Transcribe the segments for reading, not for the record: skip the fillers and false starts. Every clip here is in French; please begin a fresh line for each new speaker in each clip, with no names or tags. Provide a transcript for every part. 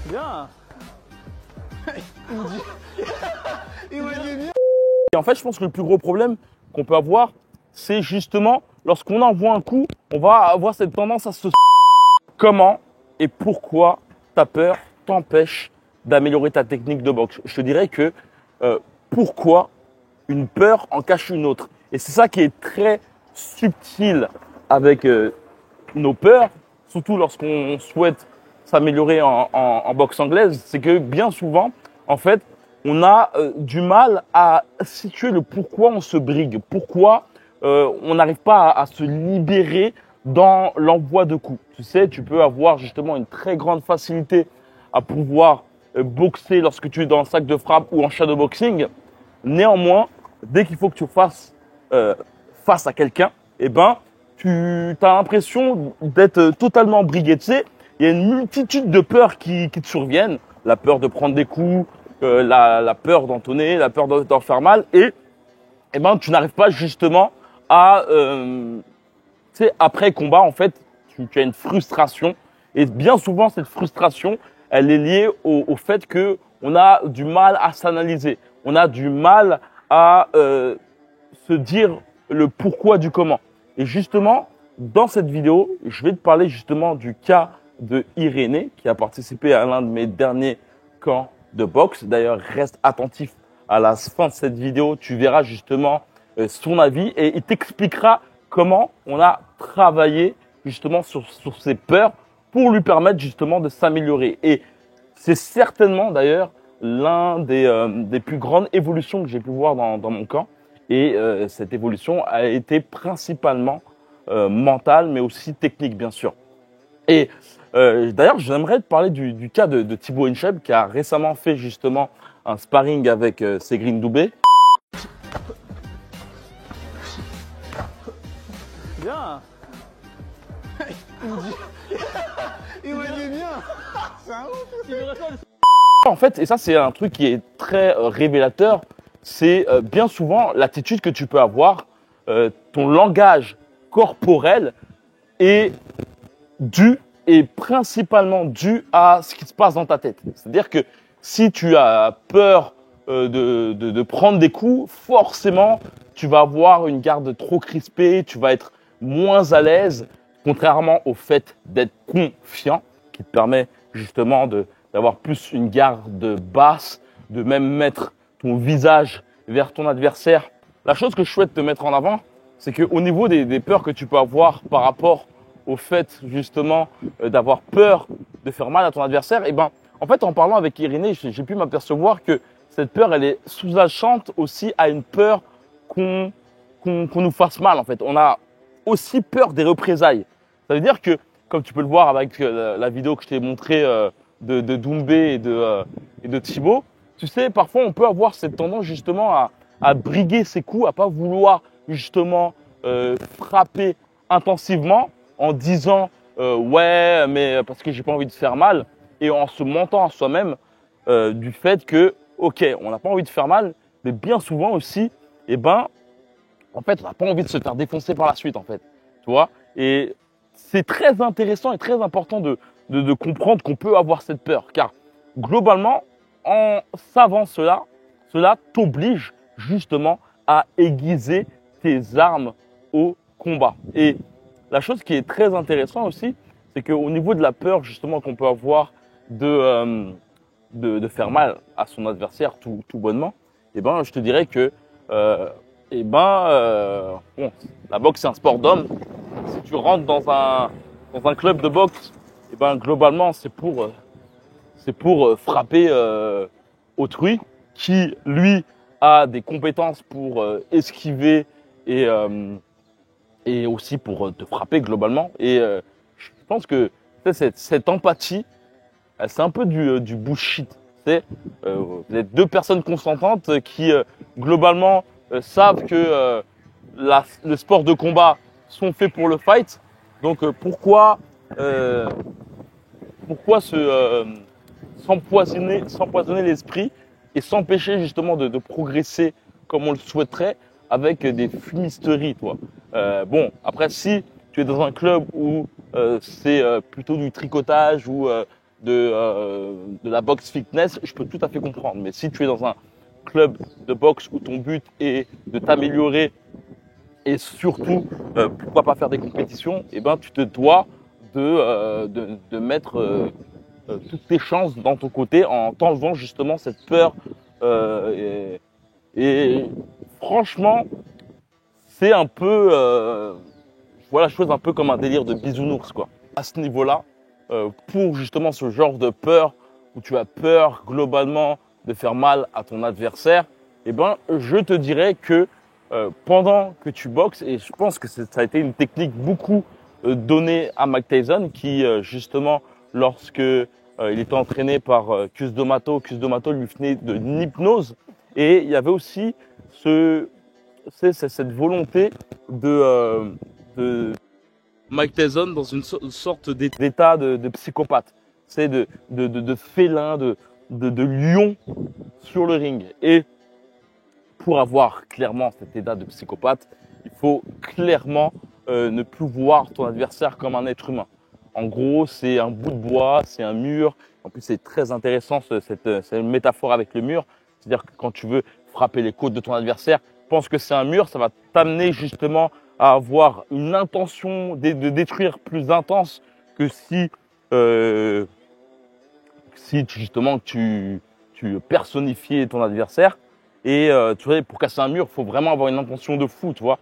Bien.
Il m'a dit bien.
Et en fait, je pense que le plus gros problème qu'on peut avoir, c'est justement lorsqu'on envoie un coup, on va avoir cette tendance à se... Comment et pourquoi ta peur t'empêche d'améliorer ta technique de boxe? Je te dirais que pourquoi une peur en cache une autre. Et c'est ça qui est très subtil avec nos peurs, surtout lorsqu'on souhaite s'améliorer en boxe anglaise, c'est que bien souvent, en fait, on a du mal à situer le pourquoi on se brigue, pourquoi on n'arrive pas à se libérer dans l'envoi de coups. Tu sais, tu peux avoir justement une très grande facilité à pouvoir boxer lorsque tu es dans le sac de frappe ou en shadowboxing. Néanmoins, dès qu'il faut que tu fasses face à quelqu'un, eh ben, tu as l'impression d'être totalement brigué. Tu sais, il y a une multitude de peurs qui te surviennent. La peur de prendre des coups, la peur d'entonner, la peur d'en faire mal. Et eh ben, tu n'arrives pas justement à... tu sais, après combat, en fait, tu as une frustration. Et bien souvent, cette frustration, elle est liée au fait qu'on a du mal à s'analyser. On a du mal à se dire le pourquoi du comment. Et justement, dans cette vidéo, je vais te parler justement du cas de Irénée, qui a participé à l'un de mes derniers camps de boxe. D'ailleurs, reste attentif à la fin de cette vidéo. Tu verras justement son avis et il t'expliquera comment on a travaillé justement sur ses peurs pour lui permettre justement de s'améliorer. Et c'est certainement d'ailleurs l'un des plus grandes évolutions que j'ai pu voir dans mon camp. Et cette évolution a été principalement mentale, mais aussi technique, bien sûr. Et d'ailleurs, j'aimerais te parler du cas de Thibaut Incheb, qui a récemment fait justement un sparring avec Ségrine Doubé.
Bien. Il m'a dit bien. C'est un ouf.
En fait, et ça c'est un truc qui est très révélateur, c'est bien souvent l'attitude que tu peux avoir, ton langage corporel est dû et principalement dû à ce qui se passe dans ta tête. C'est-à-dire que si tu as peur de prendre des coups, forcément tu vas avoir une garde trop crispée, tu vas être moins à l'aise, contrairement au fait d'être confiant, qui te permet justement d'avoir plus une garde basse, de même mettre ton visage vers ton adversaire. La chose que je souhaite te mettre en avant, c'est qu'au niveau des peurs que tu peux avoir par rapport au fait justement d'avoir peur de faire mal à ton adversaire, et ben, en fait, en parlant avec Irénée, j'ai pu m'apercevoir que cette peur, elle est sous-jacente aussi à une peur qu'on nous fasse mal. En fait, on a aussi peur des représailles. Ça veut dire que, comme tu peux le voir avec la vidéo que je t'ai montrée de Doumbé et de Thibaut, tu sais, parfois on peut avoir cette tendance justement à briguer ses coups, à pas vouloir justement frapper intensivement en disant ouais, mais parce que j'ai pas envie de faire mal, et en se mentant à soi-même du fait que ok, on n'a pas envie de faire mal, mais bien souvent aussi, eh ben, en fait, on n'a pas envie de se faire défoncer par la suite, en fait, tu vois. Et c'est très intéressant et très important de comprendre qu'on peut avoir cette peur, car globalement, en savant cela t'oblige justement à aiguiser tes armes au combat. Et la chose qui est très intéressante aussi, c'est qu'au niveau de la peur justement qu'on peut avoir de faire mal à son adversaire tout bonnement, eh ben, je te dirais que bon, la boxe c'est un sport d'homme. Si tu rentres dans un club de boxe, eh ben, globalement c'est pour frapper autrui qui lui a des compétences pour esquiver et aussi pour te frapper globalement. Et je pense que cette empathie, c'est un peu du bullshit. Vous êtes deux personnes consentantes qui globalement savent que le sport de combat sont faits pour le fight. Donc pourquoi s'empoisonner l'esprit et s'empêcher justement de progresser comme on le souhaiterait avec des fumisteries, toi. Bon, après, si tu es dans un club où c'est plutôt du tricotage, où de la boxe fitness, je peux tout à fait comprendre. Mais si tu es dans un club de boxe où ton but est de t'améliorer et surtout, pourquoi pas faire des compétitions, eh ben, tu te dois de mettre toutes tes chances dans ton côté en t'enlevant justement cette peur. Et franchement, c'est un peu, je vois la chose un peu comme un délire de bisounours, quoi. À ce niveau-là, pour justement ce genre de peur, où tu as peur globalement de faire mal à ton adversaire, eh ben, je te dirais que pendant que tu boxes, et je pense que ça a été une technique beaucoup donnée à Mike Tyson, qui justement, lorsque il était entraîné par Cus D'Amato lui venait de l'hypnose, et il y avait aussi cette volonté de Mike Tyson dans une sorte d'état de psychopathe, c'est de félin, de lion sur le ring. Et pour avoir clairement cet état de psychopathe, il faut clairement ne plus voir ton adversaire comme un être humain. En gros, c'est un bout de bois, c'est un mur. En plus, c'est très intéressant cette métaphore avec le mur. C'est-à-dire que quand tu veux frapper les côtes de ton adversaire, pense que c'est un mur, ça va t'amener justement à avoir une intention de détruire plus intense que si justement tu personnifiais ton adversaire. Et tu vois, pour casser un mur, il faut vraiment avoir une intention de fou, tu vois.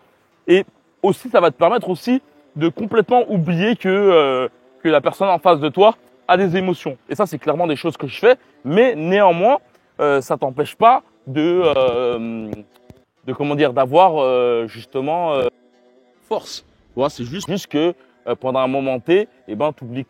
Et aussi, ça va te permettre aussi de complètement oublier que la personne en face de toi a des émotions. Et ça, c'est clairement des choses que je fais. Mais néanmoins, ça t'empêche pas de comment dire, d'avoir justement force. Tu vois, c'est juste que pendant un moment T, eh ben, tu oublies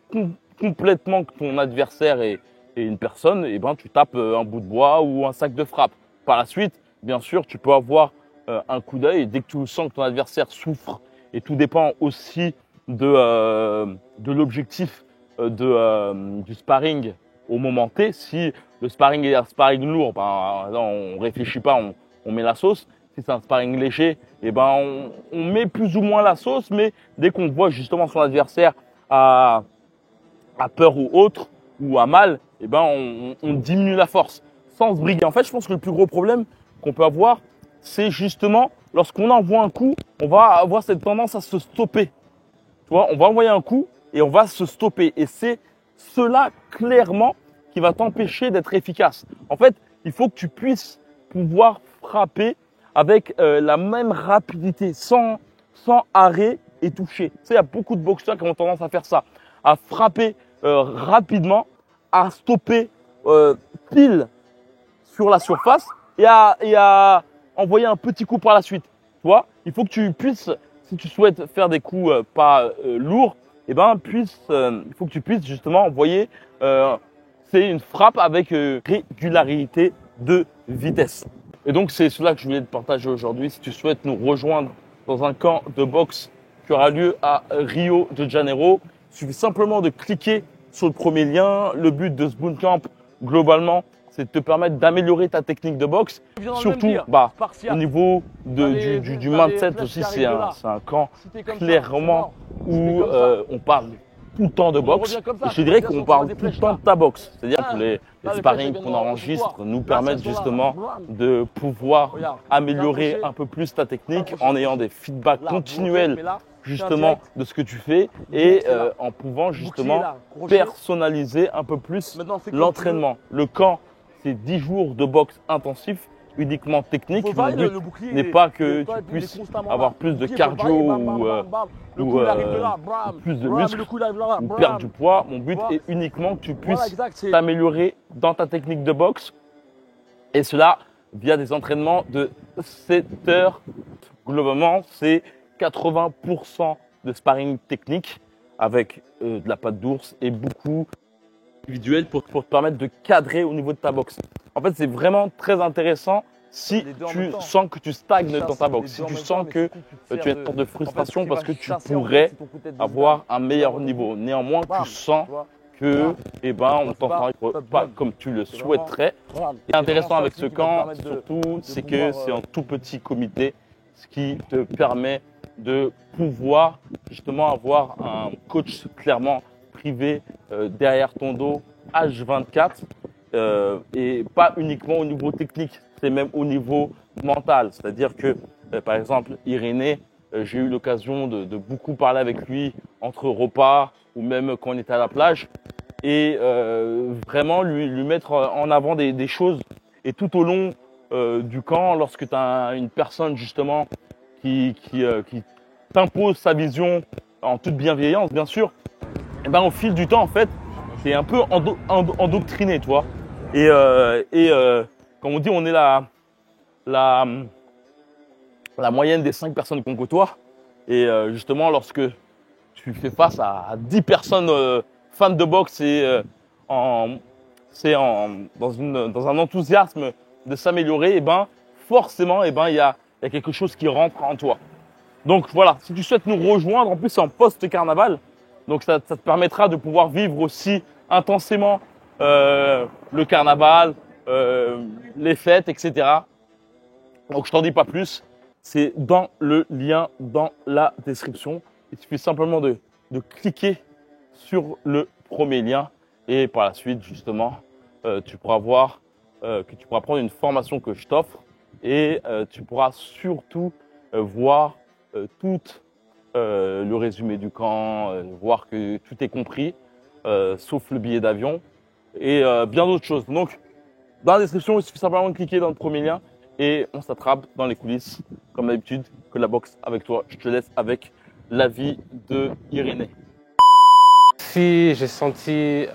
complètement que ton adversaire est une personne, et ben, tu tapes un bout de bois ou un sac de frappe. Par la suite, bien sûr, tu peux avoir un coup d'œil, et dès que tu sens que ton adversaire souffre, et tout dépend aussi de l'objectif du sparring au moment T. Si le sparring est un sparring lourd, ben, là, on réfléchit pas, on met la sauce. Si c'est un sparring léger, eh ben, on met plus ou moins la sauce, mais dès qu'on voit justement son adversaire à peur ou autre, ou à mal, eh ben, on diminue la force sans se briguer. En fait, je pense que le plus gros problème qu'on peut avoir, c'est justement lorsqu'on envoie un coup, on va avoir cette tendance à se stopper. Tu vois, on va envoyer un coup et on va se stopper. Et c'est cela clairement qui va t'empêcher d'être efficace. En fait, il faut que tu puisses pouvoir frapper avec la même rapidité, sans arrêt et toucher. Tu sais, il y a beaucoup de boxeurs qui ont tendance à faire ça, à frapper rapidement, à stopper pile sur la surface et à envoyer un petit coup par la suite. Tu vois, il faut que tu puisses, si tu souhaites faire des coups pas lourds, eh ben, il faut que tu puisses justement envoyer c'est une frappe avec régularité de vitesse. Et donc, c'est cela que je voulais te partager aujourd'hui. Si tu souhaites nous rejoindre dans un camp de boxe qui aura lieu à Rio de Janeiro, il suffit simplement de cliquer sur le premier lien. Le but de ce bootcamp, globalement, c'est de te permettre d'améliorer ta technique de boxe. Surtout, au niveau du mindset aussi, c'est un camp clairement où on parle tout le temps de boxe. Et je te dirais qu'on parle tout le temps de ta boxe. C'est-à-dire que les sparring qu'on enregistre nous permettent justement de pouvoir améliorer un peu plus ta technique en ayant des feedbacks continuels justement de ce que tu fais et en pouvant justement personnaliser un peu plus l'entraînement. Le camp, c'est 10 jours de boxe intensif uniquement technique. Le but n'est pas que tu puisses avoir plus de cardio ou plus de muscles ou perdre du poids. Mon but est uniquement que tu puisses t'améliorer dans ta technique de boxe et cela via des entraînements de 7 heures. Globalement, c'est 80% de sparring technique avec de la patte d'ours et beaucoup individuel pour te permettre de cadrer au niveau de ta boxe. En fait, c'est vraiment très intéressant si tu sens que tu stagnes dans ta boxe, si tu sens que tu as une sorte de frustration parce que tu pourrais avoir un meilleur niveau. Néanmoins, tu sens que, eh ben, on t'entend pas comme tu le souhaiterais. Ce qui est intéressant avec ce camp, surtout, c'est que c'est un tout petit comité, ce qui te permet de pouvoir justement avoir un coach clairement privé derrière ton dos H24 et pas uniquement au niveau technique, c'est même au niveau mental. C'est-à-dire que, par exemple, Irénée, j'ai eu l'occasion de beaucoup parler avec lui entre repas ou même quand on était à la plage et vraiment lui mettre en avant des choses. Et tout au long du camp, lorsque tu as une personne justement qui t'impose sa vision en toute bienveillance, bien sûr, et ben, au fil du temps, en fait, tu es un peu endoctriné, tu vois. Comme on dit, on est la, la moyenne des 5 personnes qu'on côtoie. Et justement, lorsque tu fais face à 10 personnes fans de boxe et dans un enthousiasme de s'améliorer, et ben forcément, et ben il y a quelque chose qui rentre en toi. Donc voilà, si tu souhaites nous rejoindre, en plus c'est en post-carnaval, donc ça te permettra de pouvoir vivre aussi intensément le carnaval, les fêtes, etc. Donc je t'en dis pas plus, c'est dans le lien dans la description. Il suffit simplement de cliquer sur le premier lien et par la suite justement tu pourras voir que tu pourras prendre une formation que je t'offre et tu pourras surtout voir tout le résumé du camp, voir que tout est compris sauf le billet d'avion et bien d'autres choses. Donc dans la description, il suffit simplement de cliquer dans le premier lien et on s'attrape dans les coulisses, comme d'habitude, que la boxe avec toi. Je te laisse avec l'avis de Irénée.
Si j'ai senti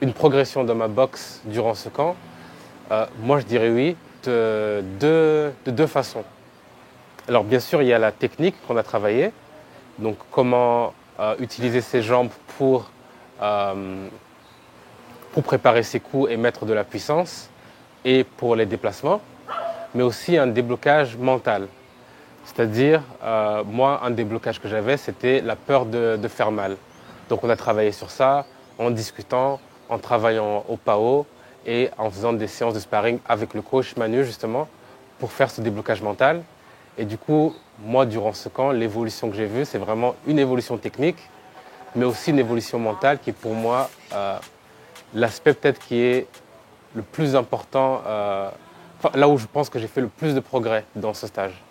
une progression dans ma boxe durant ce camp, moi je dirais oui, de deux façons. Alors bien sûr, il y a la technique qu'on a travaillée, donc comment utiliser ses jambes pour préparer ses coups et mettre de la puissance et pour les déplacements, mais aussi un déblocage mental. C'est-à-dire, moi, un déblocage que j'avais, c'était la peur de faire mal. Donc on a travaillé sur ça en discutant, en travaillant au PAO et en faisant des séances de sparring avec le coach Manu justement pour faire ce déblocage mental. Et du coup, moi, durant ce camp, l'évolution que j'ai vue, c'est vraiment une évolution technique, mais aussi une évolution mentale qui est pour moi l'aspect peut-être qui est le plus important, là où je pense que j'ai fait le plus de progrès dans ce stage.